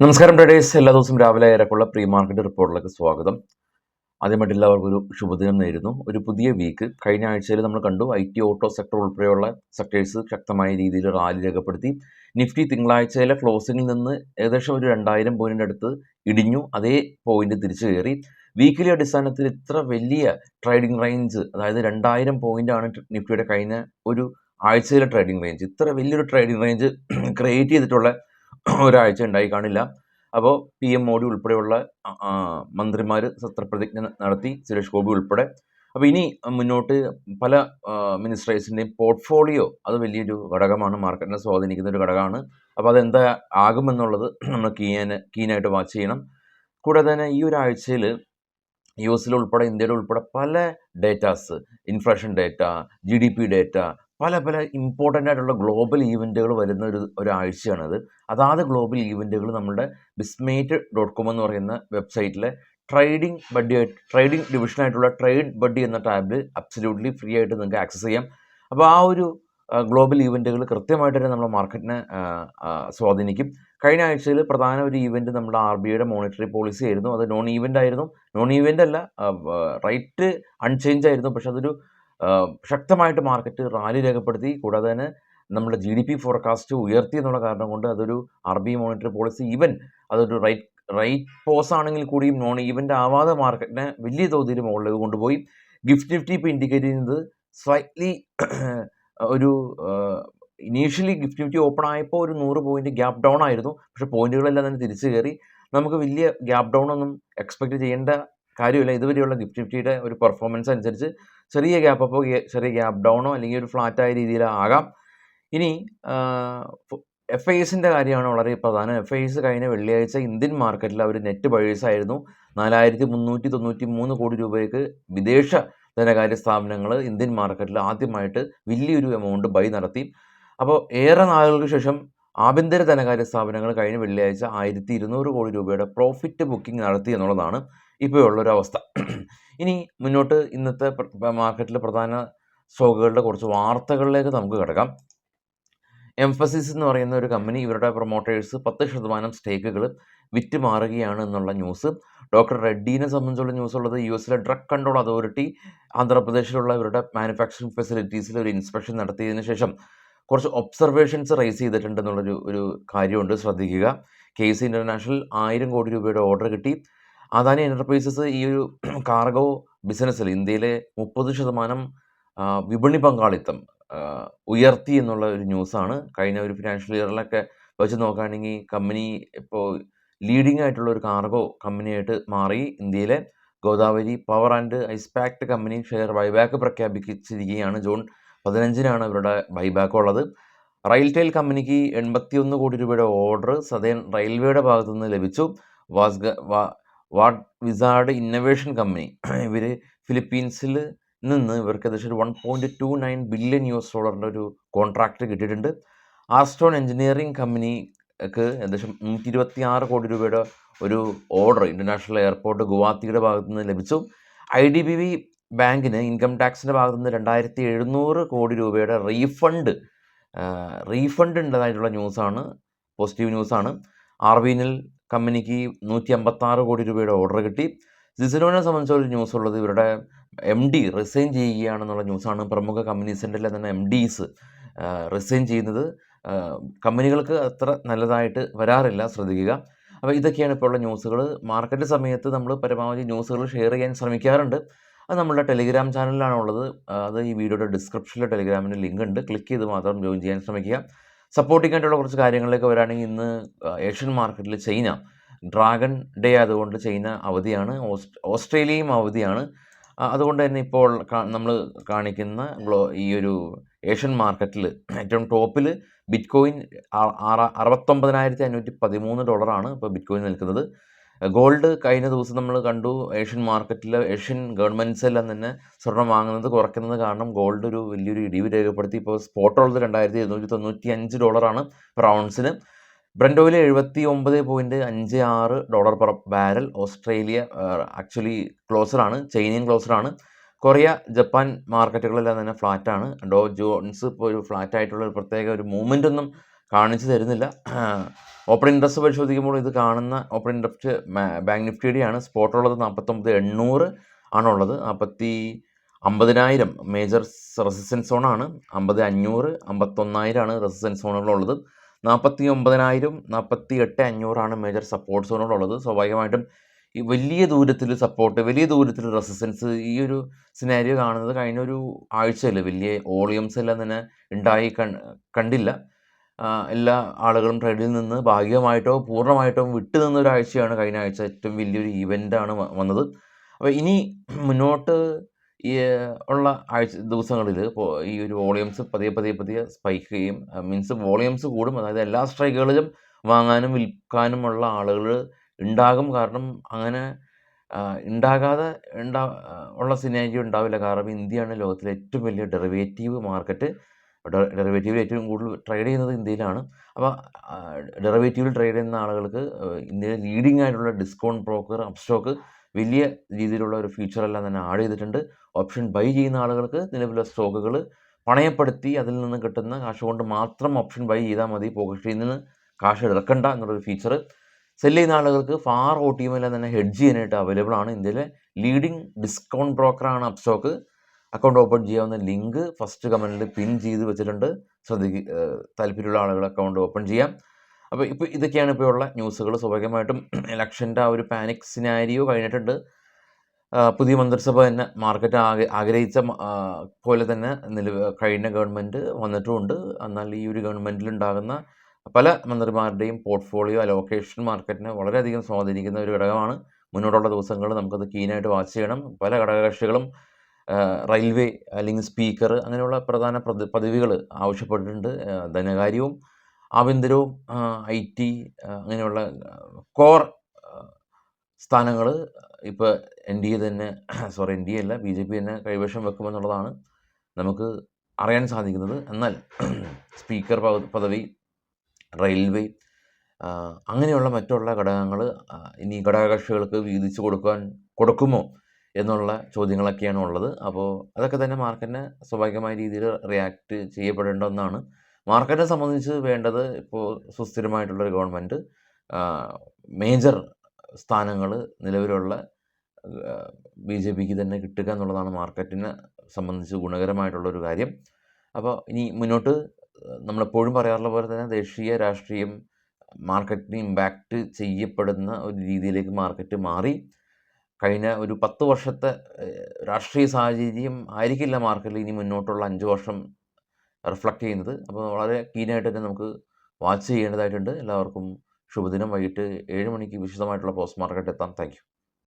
നമസ്കാരം ട്രേഡേഴ്സ്, എല്ലാ ദിവസവും രാവിലെ ഏറെക്കുള്ള പ്രീ മാർക്കറ്റ് റിപ്പോർട്ടിലേക്ക് സ്വാഗതം. ആദ്യമായിട്ട് എല്ലാവർക്കും ഒരു ശുഭദിനം നേരുന്നു. ഒരു പുതിയ വീക്ക് കഴിഞ്ഞ ആഴ്ചയിൽ നമ്മൾ കണ്ടു IT ഓട്ടോ സെക്ടർ ഉൾപ്പെടെയുള്ള സെക്ടേഴ്സ് ശക്തമായ രീതിയിൽ റാലി രേഖപ്പെടുത്തി. നിഫ്റ്റി തിങ്കളാഴ്ചയിലെ ക്ലോസിംഗിൽ നിന്ന് ഏകദേശം ഒരു 2000 പോയിന്റിൻ്റെ അടുത്ത് ഇടിഞ്ഞു. അതേ പോയിന്റ് തിരിച്ചു കയറി. വീക്കിലി അടിസ്ഥാനത്തിൽ ഇത്ര വലിയ ട്രേഡിംഗ് റേഞ്ച്, അതായത് 2000 പോയിന്റാണ് നിഫ്റ്റിയുടെ കഴിഞ്ഞ ഒരു ആഴ്ചയിലെ ട്രേഡിംഗ് റേഞ്ച്. ഇത്ര വലിയൊരു ട്രേഡിംഗ് റേഞ്ച് ക്രിയേറ്റ് ചെയ്തിട്ടുള്ള ഒരാഴ്ച ഉണ്ടായി കാണില്ല. അപ്പോൾ PM മോഡി ഉൾപ്പെടെയുള്ള മന്ത്രിമാർ സത്യപ്രതിജ്ഞ നടത്തി, സുരേഷ് ഗോപി ഉൾപ്പെടെ. അപ്പോൾ ഇനി മുന്നോട്ട് പല മിനിസ്റ്റേഴ്സിൻ്റെയും പോർട്ട്ഫോളിയോ അത് വലിയൊരു ഘടകമാണ്, മാർക്കറ്റിനെ സ്വാധീനിക്കുന്ന ഒരു ഘടകമാണ്. അപ്പോൾ അതെന്താ ആകുമെന്നുള്ളത് നമ്മൾ കീനായിട്ട് വാച്ച് ചെയ്യണം. കൂടാതെ തന്നെ ഈ ഒരാഴ്ചയിൽ US ഉൾപ്പെടെ ഇന്ത്യയിൽ ഉൾപ്പെടെ പല datas, inflation data, GDP data, പല ഇമ്പോർട്ടൻ്റ് ആയിട്ടുള്ള ഗ്ലോബൽ ഈവൻറ്റുകൾ വരുന്ന ഒരാഴ്ചയാണത്. അതാത് ഗ്ലോബൽ ഈവൻറ്റുകൾ നമ്മുടെ bismate.com എന്ന് പറയുന്ന വെബ്സൈറ്റിലെ ട്രേഡിംഗ് ഡിവിഷനായിട്ടുള്ള ട്രേഡ് ബഡ്ഡി എന്ന ടാബിൽ അബ്സല്യൂട്ട്ലി ഫ്രീ ആയിട്ട് നിങ്ങൾക്ക് ആക്സസ് ചെയ്യാം. അപ്പോൾ ആ ഒരു ഗ്ലോബൽ ഈവൻറ്റുകൾ കൃത്യമായിട്ട് തന്നെ നമ്മുടെ മാർക്കറ്റിനെ സ്വാധീനിക്കും. കഴിഞ്ഞ ആഴ്ചയിൽ പ്രധാന ഒരു ഈവൻറ്റ് നമ്മുടെ RBIയുടെ മോണിറ്ററി പോളിസി ആയിരുന്നു. അത് നോൺ ഈവൻ്റ് ആയിരുന്നു. നോൺ ഈവൻ്റ് അല്ല, റൈറ്റ് അൺചേഞ്ച് ആയിരുന്നു. പക്ഷെ അതൊരു ശക്തമായിട്ട് മാർക്കറ്റ് റാലി രേഖപ്പെടുത്തി. കൂടാതെ തന്നെ നമ്മുടെ GDP ഫോർകാസ്റ്റ് ഉയർത്തി എന്നുള്ള കാരണം കൊണ്ട് അതൊരു RBI മോണിറ്ററി പോളിസി അതൊരു റൈറ്റ് പോസ് ആണെങ്കിൽ കൂടിയും നോൺ ഈവൻ്റ് ആവാതെ മാർക്കറ്റിനെ വലിയ തോതിൽ മുകളിലേക്ക് കൊണ്ടുപോയി. ഗിഫ്റ്റ് നിഫ്റ്റി ഇപ്പോൾ ഇൻഡിക്കേറ്റ് ചെയ്യുന്നത് സ്ലൈറ്റ്ലി ഒരു ഇനീഷ്യലി ഗിഫ്റ്റ് നിഫ്റ്റി ഓപ്പൺ ആയപ്പോൾ ഒരു 100 പോയിന്റ് ഗ്യാപ്പ് ഡൗൺ ആയിരുന്നു. പക്ഷേ പോയിന്റുകളെല്ലാം തന്നെ തിരിച്ചു കയറി. നമുക്ക് വലിയ ഗ്യാപ്പ് ഡൗൺ ഒന്നും എക്സ്പെക്ട് ചെയ്യേണ്ട കാര്യമില്ല. ഇതുവരെയുള്ള ഗിഫ്റ്റ് നിഫ്റ്റിയുടെ ഒരു പെർഫോമൻസ് അനുസരിച്ച് ചെറിയ ഗ്യാപ്പ് അപ്പോൾ ചെറിയ ഗ്യാപ്പ് ഡൗണോ അല്ലെങ്കിൽ ഒരു ഫ്ലാറ്റായ രീതിയിലാകാം. ഇനി FISൻ്റെ കാര്യമാണ് വളരെ പ്രധാനം. FIS കഴിഞ്ഞ വെള്ളിയാഴ്ച ഇന്ത്യൻ മാർക്കറ്റിൽ അവർ നെറ്റ് ബയേഴ്സ് ആയിരുന്നു. 4393 കോടി രൂപയ്ക്ക് വിദേശ ധനകാര്യ സ്ഥാപനങ്ങൾ ഇന്ത്യൻ മാർക്കറ്റിൽ ആദ്യമായിട്ട് വലിയൊരു എമൗണ്ട് ബൈ നടത്തി. അപ്പോൾ ഏറെ നാളുകൾക്ക് ശേഷം ആഭ്യന്തര ധനകാര്യ സ്ഥാപനങ്ങൾ കഴിഞ്ഞ വെള്ളിയാഴ്ച 1200 കോടി രൂപയുടെ പ്രോഫിറ്റ് ബുക്കിംഗ് നടത്തി എന്നുള്ളതാണ് ഇപ്പോഴുള്ളൊരു അവസ്ഥ. ഇനി മുന്നോട്ട് ഇന്നത്തെ മാർക്കറ്റിലെ പ്രധാന സ്റ്റോക്കുകളുടെ കുറച്ച് വാർത്തകളിലേക്ക് നമുക്ക് കിടക്കാം. എംഫസിസ് എന്ന് പറയുന്ന ഒരു കമ്പനി, ഇവരുടെ പ്രൊമോട്ടേഴ്സ് 10% സ്റ്റേക്കുകൾ വിറ്റ് മാറുകയാണ് എന്നുള്ള ന്യൂസ്. ഡോക്ടർ റെഡ്ഡീനെ സംബന്ധിച്ചുള്ള ന്യൂസ് ഉള്ളത് US ഡ്രഗ് കൺട്രോൾ അതോറിറ്റി ആന്ധ്രാപ്രദേശിലുള്ള ഇവരുടെ മാനുഫാക്ചറിങ് ഫെസിലിറ്റീസിൽ ഒരു ഇൻസ്പെക്ഷൻ നടത്തിയതിന് ശേഷം കുറച്ച് ഒബ്സർവേഷൻസ് റൈസ് ചെയ്തിട്ടുണ്ടെന്നുള്ളൊരു കാര്യമുണ്ട്, ശ്രദ്ധിക്കുക. KC ഇൻ്റർനാഷണൽ 1000 കോടി രൂപയുടെ ഓർഡർ കിട്ടി. അദാനി എൻ്റർപ്രൈസസ് ഈ ഒരു കാർഗോ ബിസിനസ്സിൽ ഇന്ത്യയിലെ 30% വിപണി പങ്കാളിത്തം ഉയർത്തി എന്നുള്ള ഒരു ന്യൂസാണ്. കഴിഞ്ഞ ഒരു ഫിനാൻഷ്യൽ ഇയറിലൊക്കെ വെച്ച് നോക്കുകയാണെങ്കിൽ കമ്പനി ഇപ്പോൾ ലീഡിംഗ് ആയിട്ടുള്ള ഒരു കാർഗോ കമ്പനിയായിട്ട് മാറി. ഇന്ത്യയിലെ Godavari Power and Ispat company share buyback പ്രഖ്യാപിച്ചിരിക്കുകയാണ്. ജൂൺ 15 ഇവരുടെ ബൈബാക്ക് ഉള്ളത്. റെയിൽടെൽ കമ്പനിക്ക് 81 കോടി രൂപയുടെ ഓർഡർ സദേൺ റെയിൽവേയുടെ ഭാഗത്തു നിന്ന് ലഭിച്ചു. വിസാർഡ് ഇന്നൊവേഷൻ കമ്പനി, ഇവർ ഫിലിപ്പീൻസിൽ നിന്ന് ഇവർക്ക് ഏകദേശം $1.29 ബില്യൺ ഒരു കോൺട്രാക്റ്റ് കിട്ടിയിട്ടുണ്ട്. ആർസ്റ്റോൺ എഞ്ചിനീയറിംഗ് കമ്പനിക്ക് ഏകദേശം 126 കോടി രൂപയുടെ ഒരു ഓർഡർ ഇൻ്റർനാഷണൽ എയർപോർട്ട് ഗുവാഹത്തിയുടെ ഭാഗത്തു നിന്ന് ലഭിച്ചു. IDBI ബാങ്കിന് ഇൻകം ടാക്സിൻ്റെ ഭാഗത്തു നിന്ന് 2700 കോടി രൂപയുടെ റീഫണ്ട് ഉണ്ടതായിട്ടുള്ള ന്യൂസാണ്, പോസിറ്റീവ് ന്യൂസാണ്. RVNL കമ്പനിക്ക് 156 കോടി രൂപയുടെ ഓർഡർ കിട്ടി. സിസിലോനെ സംബന്ധിച്ചൊരു ന്യൂസ് ഉള്ളത് ഇവരുടെ MD റിസൈൻ ചെയ്യുകയാണെന്നുള്ള ന്യൂസാണ്. പ്രമുഖ കമ്പനീസിൻ്റെ എല്ലാം തന്നെ MDs റിസൈൻ ചെയ്യുന്നത് കമ്പനികൾക്ക് അത്ര നല്ലതായിട്ട് വരാറില്ല, ശ്രദ്ധിക്കുക. അപ്പോൾ ഇതൊക്കെയാണ് ഇപ്പോൾ ഉള്ള ന്യൂസുകൾ. മാർക്കറ്റ് സമയത്ത് നമ്മൾ പരമാവധി ന്യൂസുകൾ ഷെയർ ചെയ്യാൻ ശ്രമിക്കാറുണ്ട്. അത് നമ്മളുടെ ടെലിഗ്രാം ചാനലിലാണുള്ളത്. അത് ഈ വീഡിയോയുടെ ഡിസ്ക്രിപ്ഷനിൽ ടെലിഗ്രാമിൻ്റെ ലിങ്ക് ഉണ്ട്, ക്ലിക്ക് ചെയ്ത് മാത്രം ജോയിൻ ചെയ്യാൻ ശ്രമിക്കുക. സപ്പോർട്ടിംഗ് ആയിട്ടുള്ള കുറച്ച് കാര്യങ്ങളിലേക്ക് വരാണെങ്കിൽ ഇന്ന് ഏഷ്യൻ മാർക്കറ്റിൽ ചൈന ഡ്രാഗൺ ഡേ ആയതുകൊണ്ട് ചൈന അവധിയാണ്, ഓസ്ട്രേലിയയും അവധിയാണ്. അതുകൊണ്ട് തന്നെ ഇപ്പോൾ നമ്മൾ കാണിക്കുന്ന ഈ ഒരു ഏഷ്യൻ മാർക്കറ്റിൽ ഏറ്റവും ടോപ്പിൽ ബിറ്റ്കോയിൻ $69,513 ഇപ്പോൾ ബിറ്റ്കോയിൻ നിൽക്കുന്നത്. ഗോൾഡ് കഴിഞ്ഞ ദിവസം നമ്മൾ കണ്ടു, ഏഷ്യൻ മാർക്കറ്റിൽ ഏഷ്യൻ ഗവൺമെൻറ്റ്സ് എല്ലാം തന്നെ സ്വർണ്ണം വാങ്ങുന്നത് കുറയ്ക്കുന്നത് കാരണം ഗോൾഡ് ഒരു വലിയൊരു ഇടിവ് രേഖപ്പെടുത്തി. ഇപ്പോൾ സ്പോട്ട് ഉള്ളത് $2,295 പെർ ഔൺസിന്. Brent oil $79.56 per barrel. Australia actually ക്ലോസറാണ്, ചൈനയും ക്ലോസറാണ്. കൊറിയ, ജപ്പാൻ മാർക്കറ്റുകളെല്ലാം തന്നെ ഫ്ലാറ്റാണ്. ഡോ ജോൺസ് ഇപ്പോൾ ഒരു ഫ്ലാറ്റായിട്ടുള്ള ഒരു പ്രത്യേക ഒരു മൂവ്മെൻ്റ് ഒന്നും കാണിച്ചു തരുന്നില്ല. ഓപ്പൺ ഇൻട്രസ്റ്റ് പരിശോധിക്കുമ്പോൾ ഇത് കാണുന്ന ഓപ്പൺ ഇൻട്രസ്റ്റ് ബാങ്ക് നിഫ്റ്റിയുടെയാണ്. സ്പോട്ടുള്ളത് 49,800 ആണുള്ളത്. 50,000 മേജർ റെസിസ്റ്റൻസ് സോണാണ്. 50,500, 51,000 റെസിസ്റ്റൻസ് സോണുകളുള്ളത്. 49,000, 48,500 മേജർ സപ്പോർട്ട് സോണുകളുള്ളത്. സ്വാഭാവികമായിട്ടും ഈ വലിയ ദൂരത്തിൽ സപ്പോർട്ട്, വലിയ ദൂരത്തിൽ റെസിസ്റ്റൻസ്, ഈ ഒരു സിനാരിയോ കാണുന്നത് കഴിഞ്ഞൊരു ആഴ്ചയിൽ വലിയ വോളിയൂംസ് എല്ലാം തന്നെ ഉണ്ടായി കണ്ടില്ല. എല്ലാ ആളുകളും ട്രേഡിൽ നിന്ന് ഭാഗികമായിട്ടോ പൂർണ്ണമായിട്ടോ വിട്ടു നിന്ന ഒരാഴ്ചയാണ് കഴിഞ്ഞ ആഴ്ച. ഏറ്റവും വലിയൊരു ഇവൻ്റാണ് വന്നത്. അപ്പോൾ ഇനി മുന്നോട്ട് ഈ ഉള്ള ദിവസങ്ങളിൽ ഈ ഒരു വോളിയൂംസ് പതിയെ സ്പൈക്ക് ചെയ്യും. മീൻസ് വോളിയൂംസ് കൂടും. അതായത് എല്ലാ സ്ട്രൈക്കുകളിലും വാങ്ങാനും വിൽക്കാനുമുള്ള ആളുകൾ ഉണ്ടാകും. കാരണം അങ്ങനെ ഉണ്ടാകാതെ ഉള്ള സിനാരിയോ ഉണ്ടാവില്ല. കാരണം ഇന്ത്യയാണ് ലോകത്തിലെ ഏറ്റവും വലിയ ഡെറിവേറ്റീവ് മാർക്കറ്റ്. ഡെറിവേറ്റീവിൽ ഏറ്റവും കൂടുതൽ ട്രേഡ് ചെയ്യുന്നത് ഇന്ത്യയിലാണ്. അപ്പോൾ ഡെറിവേറ്റീവിൽ ട്രേഡ് ചെയ്യുന്ന ആളുകൾക്ക് ഇന്ത്യയിലെ ലീഡിംഗ് ആയിട്ടുള്ള ഡിസ്കൗണ്ട് ബ്രോക്കർ അപ്സ്റ്റോക്ക് വലിയ രീതിയിലുള്ള ഒരു ഫീച്ചറെല്ലാം തന്നെ ആഡ് ചെയ്തിട്ടുണ്ട്. ഓപ്ഷൻ ബൈ ചെയ്യുന്ന ആളുകൾക്ക് നിലവിലെ സ്റ്റോക്കുകൾ പണയപ്പെടുത്തി അതിൽ നിന്ന് കിട്ടുന്ന കാശ് കൊണ്ട് മാത്രം ഓപ്ഷൻ ബൈ ചെയ്താൽ മതി. പോക്കറ്റിൽ നിന്ന് കാശ് ഇറക്കണ്ട എന്നുള്ളൊരു ഫീച്ചർ. സെല് ചെയ്യുന്ന ആളുകൾക്ക് ഫാർ OTM തന്നെ ഹെഡ്ജ് ചെയ്യാനായിട്ട് അവൈലബിൾ ആണ്. ഇന്ത്യയിലെ ലീഡിംഗ് ഡിസ്കൗണ്ട് ബ്രോക്കറാണ് അപ്സ്റ്റോക്ക്. അക്കൗണ്ട് ഓപ്പൺ ചെയ്യാവുന്ന ലിങ്ക് ഫസ്റ്റ് കമൻറ്റിൽ പിൻ ചെയ്ത് വെച്ചിട്ടുണ്ട്. താല്പര്യമുള്ള ആളുകൾ അക്കൗണ്ട് ഓപ്പൺ ചെയ്യാം. അപ്പോൾ ഇതൊക്കെയാണ് ഇപ്പോൾ ഉള്ള ന്യൂസുകൾ. സ്വാഭാവികമായിട്ടും ഇലക്ഷൻ്റെ ആ ഒരു പാനിക് സിനാരിയോ കഴിഞ്ഞിട്ടുണ്ട്. പുതിയ മന്ത്രിസഭ തന്നെ മാർക്കറ്റ് ആഗ്രഹിച്ച പോലെ തന്നെ കഴിഞ്ഞ ഗവൺമെൻറ് വന്നിട്ടുമുണ്ട്. എന്നാൽ ഈ ഒരു ഗവൺമെൻറ്റിലുണ്ടാകുന്ന പല മന്ത്രിമാരുടെയും പോർട്ട്ഫോളിയോ അലോക്കേഷൻ മാർക്കറ്റിനെ വളരെയധികം സ്വാധീനിക്കുന്ന ഒരു ഘടകമാണ്. മുന്നോട്ടുള്ള ദിവസങ്ങളിൽ നമുക്കത് കീനായിട്ട് വാച്ച് ചെയ്യണം. പല ഘടകകക്ഷികളും റെയിൽവേ അല്ലെങ്കിൽ സ്പീക്കർ അങ്ങനെയുള്ള പ്രധാന പദവികൾ ആവശ്യപ്പെട്ടിട്ടുണ്ട്. ധനകാര്യവും ആഭ്യന്തരവും IT അങ്ങനെയുള്ള കോർ സ്ഥാനങ്ങൾ ഇപ്പോൾ NDA തന്നെ NDA അല്ല BJP തന്നെ കൈവശം വെക്കുമെന്നുള്ളതാണ് നമുക്ക് അറിയാൻ സാധിക്കുന്നത്. എന്നാൽ സ്പീക്കർ പദവി, റെയിൽവേ അങ്ങനെയുള്ള മറ്റുള്ള ഘടകങ്ങൾ ഇനി ഘടകകക്ഷികൾക്ക് വീതിച്ചു കൊടുക്കുമോ എന്നുള്ള ചോദ്യങ്ങളൊക്കെയാണ് ഉള്ളത്. അപ്പോൾ അതൊക്കെ തന്നെ മാർക്കറ്റിനെ സ്വാഭാവികമായ രീതിയിൽ റിയാക്ട് ചെയ്യപ്പെടേണ്ട ഒന്നാണ്. മാർക്കറ്റിനെ സംബന്ധിച്ച് വേണ്ടത് ഇപ്പോൾ സുസ്ഥിരമായിട്ടുള്ളൊരു ഗവൺമെൻറ്, മേജർ സ്ഥാനങ്ങൾ നിലവിലുള്ള BJPക്ക് തന്നെ കിട്ടുക എന്നുള്ളതാണ് മാർക്കറ്റിനെ സംബന്ധിച്ച് ഗുണകരമായിട്ടുള്ളൊരു കാര്യം. അപ്പോൾ ഇനി മുന്നോട്ട് നമ്മളെപ്പോഴും പറയാറുള്ള പോലെ തന്നെ ദേശീയ രാഷ്ട്രീയം മാർക്കറ്റിന് ഇമ്പാക്റ്റ് ചെയ്യപ്പെടുന്ന ഒരു രീതിയിലേക്ക് മാർക്കറ്റ് മാറി. കഴിഞ്ഞ ഒരു 10 വർഷത്തെ രാഷ്ട്രീയ സാഹചര്യം ആയിരിക്കില്ല മാർക്കറ്റിൽ ഇനി മുന്നോട്ടുള്ള 5 വർഷം റിഫ്ലക്റ്റ് ചെയ്യുന്നത്. അപ്പോൾ വളരെ കീനായിട്ട് തന്നെ നമുക്ക് വാച്ച് ചെയ്യേണ്ടതായിട്ടുണ്ട്. എല്ലാവർക്കും ശുഭദിനം. വൈകിട്ട് 7 മണിക്ക് വിശദമായിട്ടുള്ള പോസ്റ്റ് മാർക്കറ്റ് എത്താം. Thank you.